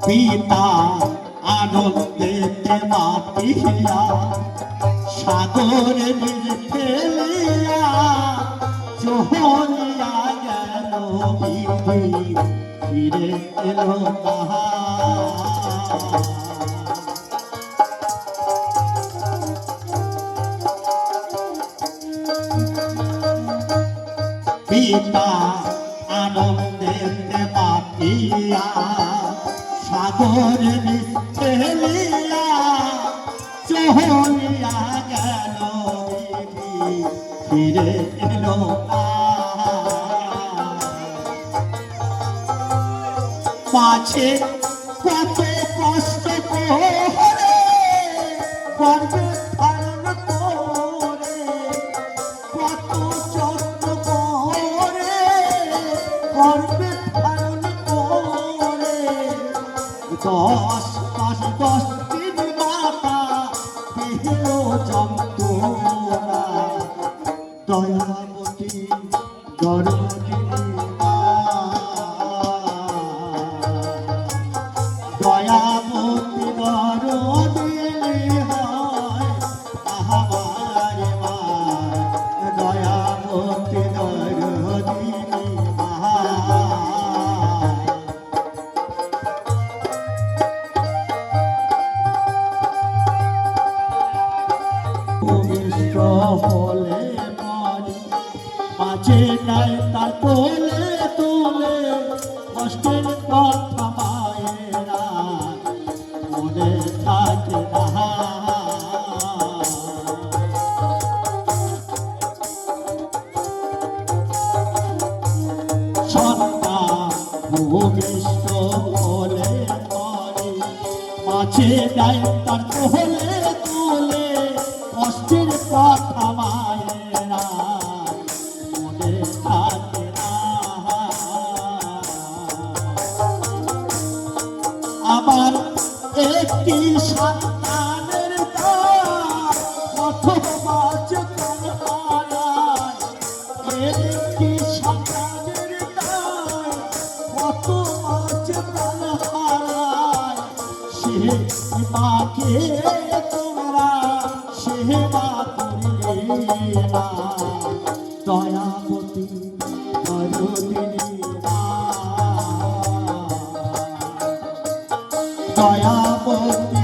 পিতা আনন্দেতে মাতিয়া সাগরে ফেলিয়া চহলিয়া গেল বিধি ফিরে এলো তাহা। পিতা আনন্দেতে মাতিয়া সাগরে ফেলিয়া চহলিয়া গেল বিধি ফিরে এলো পাছে কত কষ্ট করে গর্বে ধারণ করে কত যত্ন করে গর্বে ধারণ করে 10 দিন মাতা পেল যন্ত্রণা দয়াবতী দরদিনী দয়াবতী দরদিনী হয় আমার মা দয়াবতী দরদিনী মা। হলে পরে মাঝে নাই তার তোলে তোলে কষ্টের কথা মায়েরা মনে থাকে না। সন্তান ভূমিষ্ঠ হলে পরে মাঝে নাই তার তোলে তোলে কষ্টের কথা মায়েরা মনে থাকে না। আমার একটি সন্তানের কত বাজে হারায় একটি সন্তানের কত বাজে হারায় সে মাকে তোমরা সেবা করিলে না দয়াবতী দরদিনী মা দয়াবতী